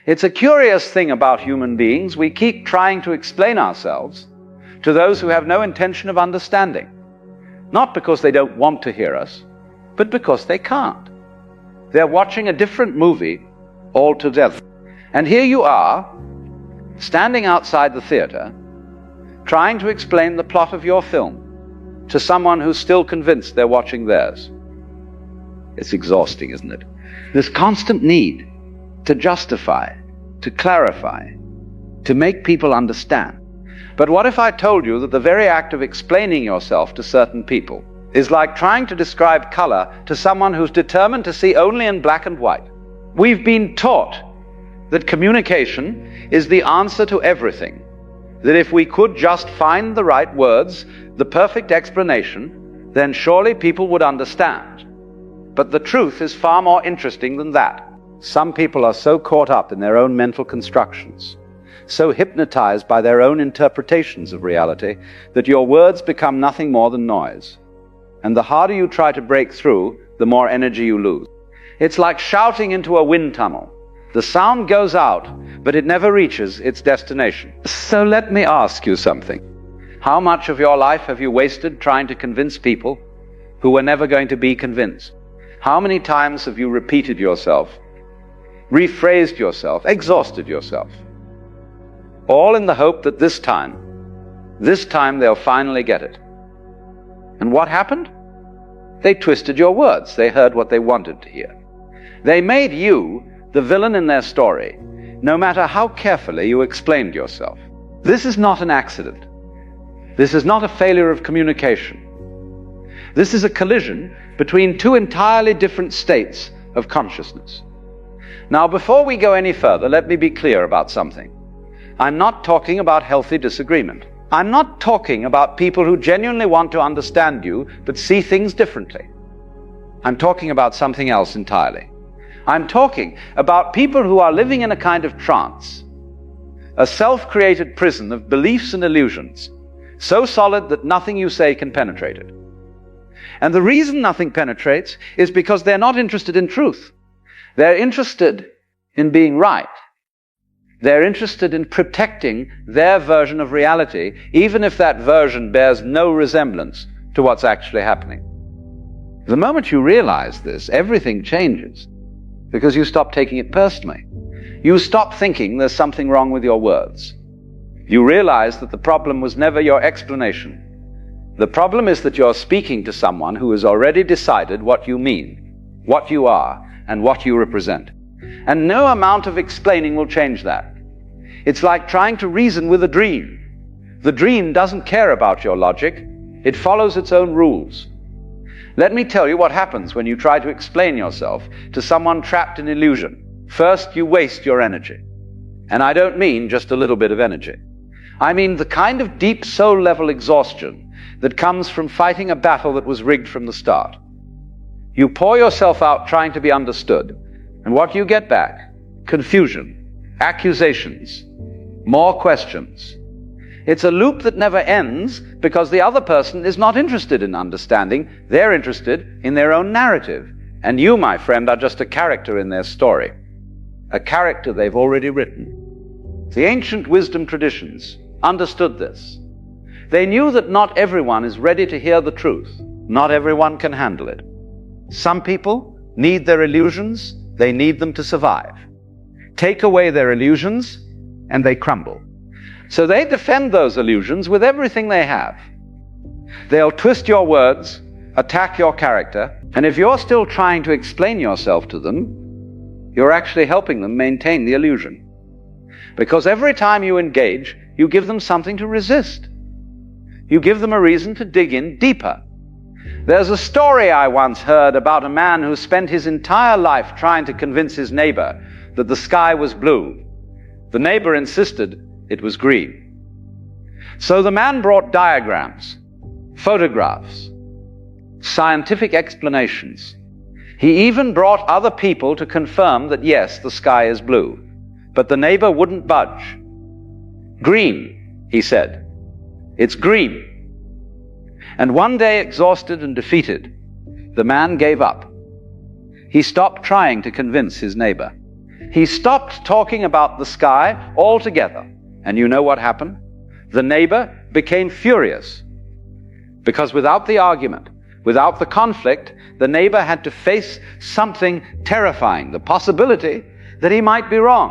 It's a curious thing about human beings. We keep trying to explain ourselves to those who have no intention of understanding. Not because they don't want to hear us, but because they can't. They're watching a different movie altogether. And here you are, standing outside the theater, trying to explain the plot of your film to someone who's still convinced they're watching theirs. It's exhausting, isn't it? This constant need to justify, to clarify, to make people understand. But what if I told you that the very act of explaining yourself to certain people is like trying to describe color to someone who's determined to see only in black and white? We've been taught that communication is the answer to everything, that if we could just find the right words, the perfect explanation, then surely people would understand. But the truth is far more interesting than that. Some people are so caught up in their own mental constructions, so hypnotized by their own interpretations of reality, that your words become nothing more than noise. And the harder you try to break through, the more energy you lose. It's like shouting into a wind tunnel. The sound goes out, but it never reaches its destination. So let me ask you something. How much of your life have you wasted trying to convince people who were never going to be convinced? How many times have you repeated yourself, rephrased yourself, exhausted yourself? All in the hope that this time they'll finally get it. And what happened? They twisted your words. They heard what they wanted to hear. They made you the villain in their story, no matter how carefully you explained yourself. This is not an accident. This is not a failure of communication. This is a collision between two entirely different states of consciousness. Now, before we go any further, let me be clear about something. I'm not talking about healthy disagreement. I'm not talking about people who genuinely want to understand you but see things differently. I'm talking about something else entirely. I'm talking about people who are living in a kind of trance, a self-created prison of beliefs and illusions, so solid that nothing you say can penetrate it. And the reason nothing penetrates is because they're not interested in truth. They're interested in being right. They're interested in protecting their version of reality, even if that version bears no resemblance to what's actually happening. The moment you realize this, everything changes, because you stop taking it personally. You stop thinking there's something wrong with your words. You realize that the problem was never your explanation. The problem is that you're speaking to someone who has already decided what you mean, what you are, and what you represent. And no amount of explaining will change that. It's like trying to reason with a dream. The dream doesn't care about your logic. It follows its own rules. Let me tell you what happens when you try to explain yourself to someone trapped in illusion. First, you waste your energy. And I don't mean just a little bit of energy. I mean the kind of deep soul-level exhaustion that comes from fighting a battle that was rigged from the start. You pour yourself out trying to be understood, and what do you get back? Confusion, accusations, more questions. It's a loop that never ends because the other person is not interested in understanding. They're interested in their own narrative. And you, my friend, are just a character in their story, a character they've already written. The ancient wisdom traditions understood this. They knew that not everyone is ready to hear the truth. Not everyone can handle it. Some people need their illusions. They need them to survive. Take away their illusions, and they crumble. So they defend those illusions with everything they have. They'll twist your words, attack your character, and if you're still trying to explain yourself to them, you're actually helping them maintain the illusion. Because every time you engage, you give them something to resist. You give them a reason to dig in deeper. There's a story I once heard about a man who spent his entire life trying to convince his neighbor that the sky was blue. The neighbor insisted it was green. So the man brought diagrams, photographs, scientific explanations. He even brought other people to confirm that yes, the sky is blue. But the neighbor wouldn't budge. Green, he said. It's green. And one day, exhausted and defeated, the man gave up. He stopped trying to convince his neighbor. He stopped talking about the sky altogether. And you know what happened? The neighbor became furious. Because without the argument, without the conflict, the neighbor had to face something terrifying, the possibility that he might be wrong.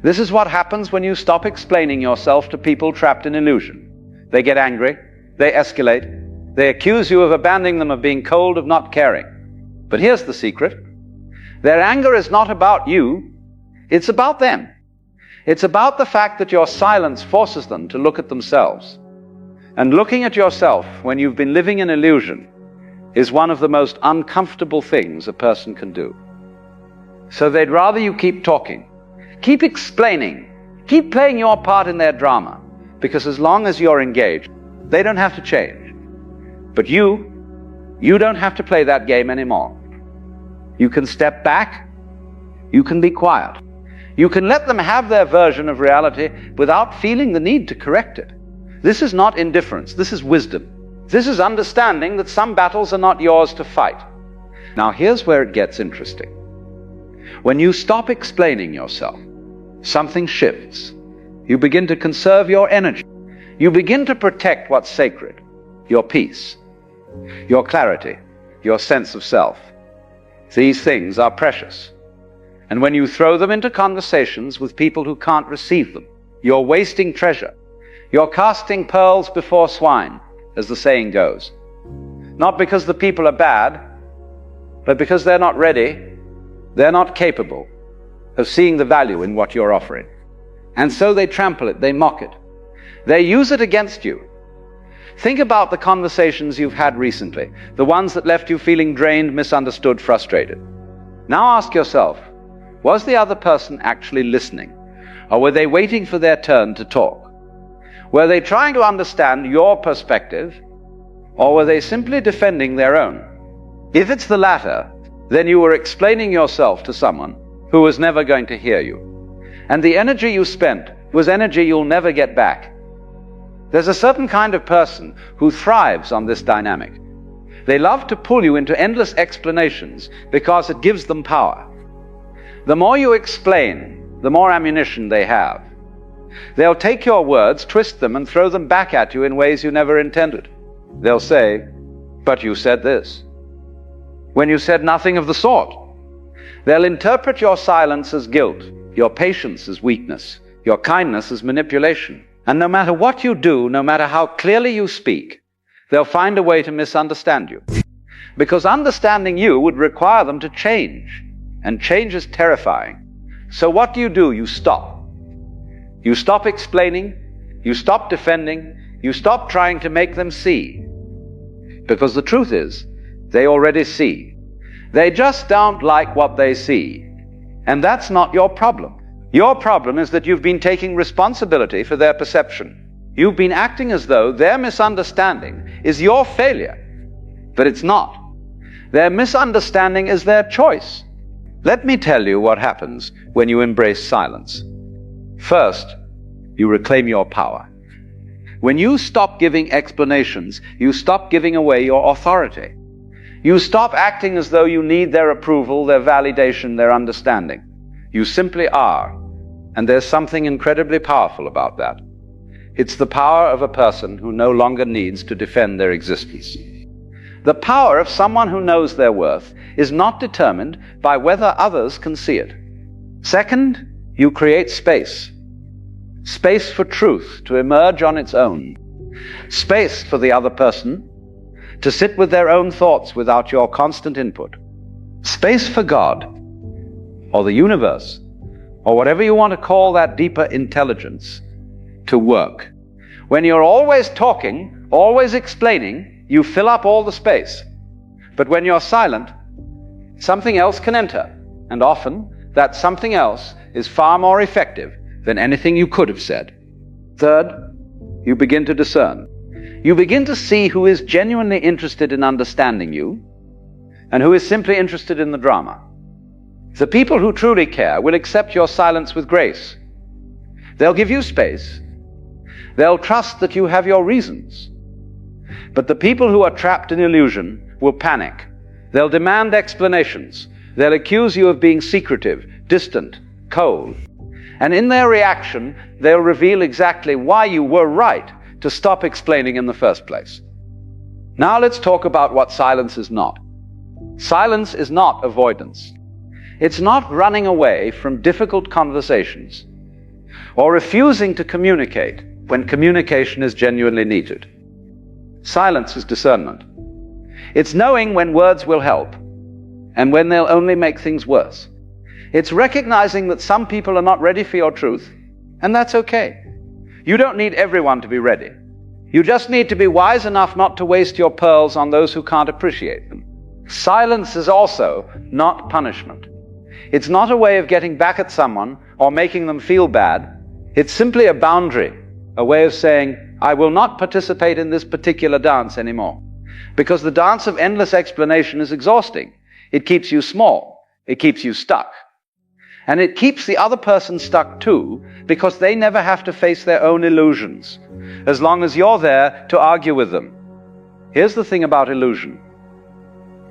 This is what happens when you stop explaining yourself to people trapped in illusion. They get angry, they escalate, they accuse you of abandoning them, of being cold, of not caring. But here's the secret. Their anger is not about you, it's about them. It's about the fact that your silence forces them to look at themselves. And looking at yourself when you've been living in illusion is one of the most uncomfortable things a person can do. So they'd rather you keep talking, keep explaining, keep playing your part in their drama, because as long as you're engaged, they don't have to change. But you don't have to play that game anymore. You can step back, you can be quiet. You can let them have their version of reality without feeling the need to correct it. This is not indifference, this is wisdom. This is understanding that some battles are not yours to fight. Now here's where it gets interesting. When you stop explaining yourself, something shifts. You begin to conserve your energy. You begin to protect what's sacred, your peace, your clarity, your sense of self. These things are precious. And when you throw them into conversations with people who can't receive them, you're wasting treasure. You're casting pearls before swine, as the saying goes. Not because the people are bad, but because they're not ready, they're not capable of seeing the value in what you're offering. And so they trample it, they mock it. They use it against you. Think about the conversations you've had recently, the ones that left you feeling drained, misunderstood, frustrated. Now ask yourself, was the other person actually listening? Or were they waiting for their turn to talk? Were they trying to understand your perspective, or were they simply defending their own? If it's the latter, then you were explaining yourself to someone who was never going to hear you. And the energy you spent was energy you'll never get back. There's a certain kind of person who thrives on this dynamic. They love to pull you into endless explanations because it gives them power. The more you explain, the more ammunition they have. They'll take your words, twist them, and throw them back at you in ways you never intended. They'll say, "But you said this," when you said nothing of the sort. They'll interpret your silence as guilt, your patience as weakness, your kindness as manipulation. And no matter what you do, no matter how clearly you speak, they'll find a way to misunderstand you. Because understanding you would require them to change, and change is terrifying. So what do? You stop. You stop explaining, you stop defending, you stop trying to make them see. Because the truth is, they already see. They just don't like what they see. And that's not your problem. Your problem is that you've been taking responsibility for their perception. You've been acting as though their misunderstanding is your failure. But it's not. Their misunderstanding is their choice. Let me tell you what happens when you embrace silence. First, you reclaim your power. When you stop giving explanations, you stop giving away your authority. You stop acting as though you need their approval, their validation, their understanding. You simply are. And there's something incredibly powerful about that. It's the power of a person who no longer needs to defend their existence. The power of someone who knows their worth is not determined by whether others can see it. Second, you create space. Space for truth to emerge on its own. Space for the other person to sit with their own thoughts without your constant input. Space for God, or the universe, or whatever you want to call that deeper intelligence, to work. When you're always talking, always explaining, you fill up all the space. But when you're silent, something else can enter, and often that something else is far more effective than anything you could have said. Third, you begin to discern. You begin to see who is genuinely interested in understanding you and who is simply interested in the drama. The people who truly care will accept your silence with grace. They'll give you space. They'll trust that you have your reasons. But the people who are trapped in illusion will panic. They'll demand explanations. They'll accuse you of being secretive, distant, cold. And in their reaction, they'll reveal exactly why you were right to stop explaining in the first place. Now let's talk about what silence is not. Silence is not avoidance. It's not running away from difficult conversations or refusing to communicate when communication is genuinely needed. Silence is discernment. It's knowing when words will help and when they'll only make things worse. It's recognizing that some people are not ready for your truth, and that's okay. You don't need everyone to be ready. You just need to be wise enough not to waste your pearls on those who can't appreciate them. Silence is also not punishment. It's not a way of getting back at someone or making them feel bad. It's simply a boundary, a way of saying, I will not participate in this particular dance anymore. Because the dance of endless explanation is exhausting. It keeps you small. It keeps you stuck. And it keeps the other person stuck too, because they never have to face their own illusions, as long as you're there to argue with them. Here's the thing about illusion.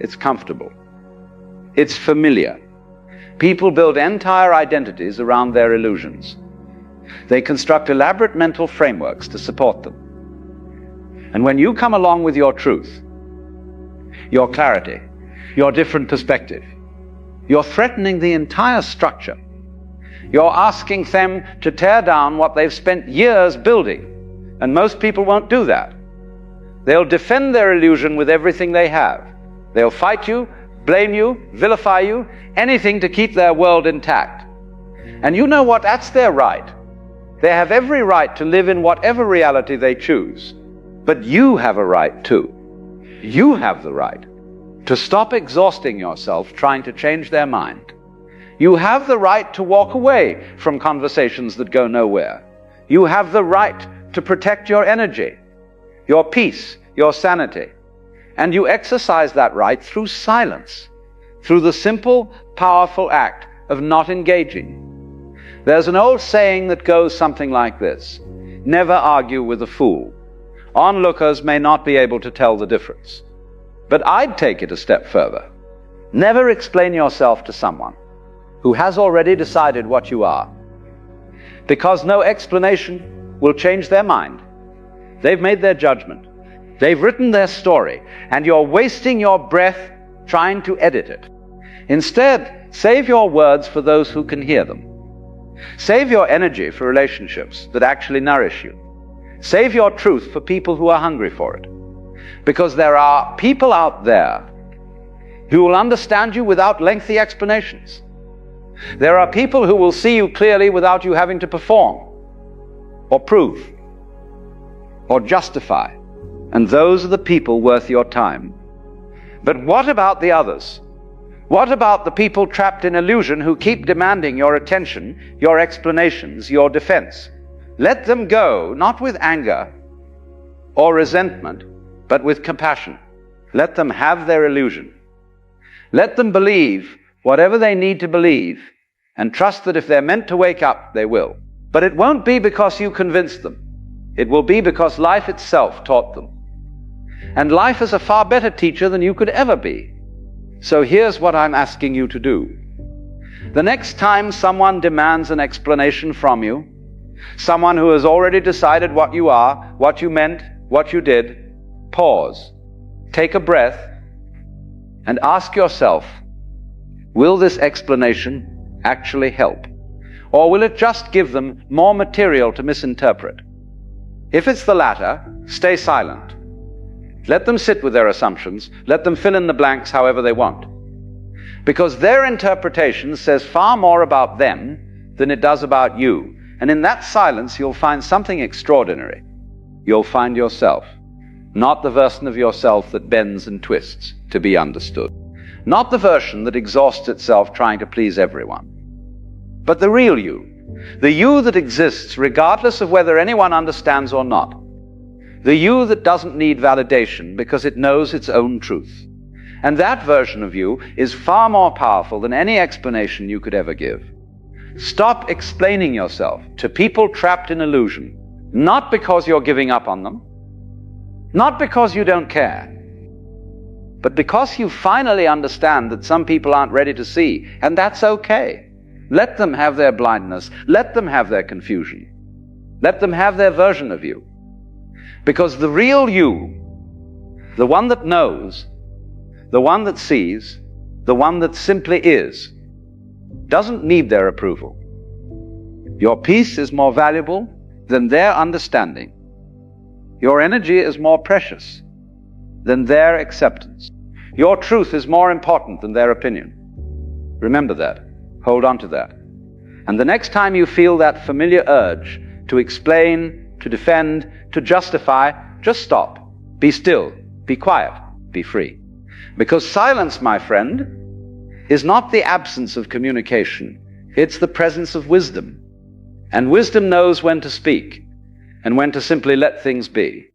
It's comfortable. It's familiar. People build entire identities around their illusions. They construct elaborate mental frameworks to support them. And when you come along with your truth, your clarity, your different perspective, you're threatening the entire structure. You're asking them to tear down what they've spent years building. And most people won't do that. They'll defend their illusion with everything they have. They'll fight you, blame you, vilify you, anything to keep their world intact. And you know what? That's their right. They have every right to live in whatever reality they choose. But you have a right too. You have the right to stop exhausting yourself trying to change their mind. You have the right to walk away from conversations that go nowhere. You have the right to protect your energy, your peace, your sanity. And you exercise that right through silence, through the simple, powerful act of not engaging. There's an old saying that goes something like this: never argue with a fool. Onlookers may not be able to tell the difference. But I'd take it a step further. Never explain yourself to someone who has already decided what you are, because no explanation will change their mind. They've made their judgment. They've written their story, and you're wasting your breath trying to edit it. Instead, save your words for those who can hear them. Save your energy for relationships that actually nourish you. Save your truth for people who are hungry for it. Because there are people out there who will understand you without lengthy explanations. There are people who will see you clearly without you having to perform, or prove, or justify. And those are the people worth your time. But what about the others? What about the people trapped in illusion who keep demanding your attention, your explanations, your defense? Let them go, not with anger or resentment, but with compassion. Let them have their illusion. Let them believe whatever they need to believe, and trust that if they're meant to wake up, they will. But it won't be because you convinced them. It will be because life itself taught them. And life is a far better teacher than you could ever be. So here's what I'm asking you to do. The next time someone demands an explanation from you, someone who has already decided what you are, what you meant, what you did, pause, take a breath, and ask yourself, will this explanation actually help? Or will it just give them more material to misinterpret? If it's the latter, stay silent. Let them sit with their assumptions. Let them fill in the blanks however they want. Because their interpretation says far more about them than it does about you. And in that silence, you'll find something extraordinary. You'll find yourself. Not the version of yourself that bends and twists to be understood. Not the version that exhausts itself trying to please everyone. But the real you. The you that exists regardless of whether anyone understands or not. The you that doesn't need validation because it knows its own truth. And that version of you is far more powerful than any explanation you could ever give. Stop explaining yourself to people trapped in illusion, not because you're giving up on them, not because you don't care, but because you finally understand that some people aren't ready to see, and that's okay. Let them have their blindness. Let them have their confusion. Let them have their version of you. Because the real you, the one that knows, the one that sees, the one that simply is, doesn't need their approval. Your peace is more valuable than their understanding. Your energy is more precious than their acceptance. Your truth is more important than their opinion. Remember that. Hold on to that. And the next time you feel that familiar urge to explain, to defend, to justify, just stop. Be still. Be quiet. Be free. Because silence, my friend, is not the absence of communication. It's the presence of wisdom. And wisdom knows when to speak and when to simply let things be.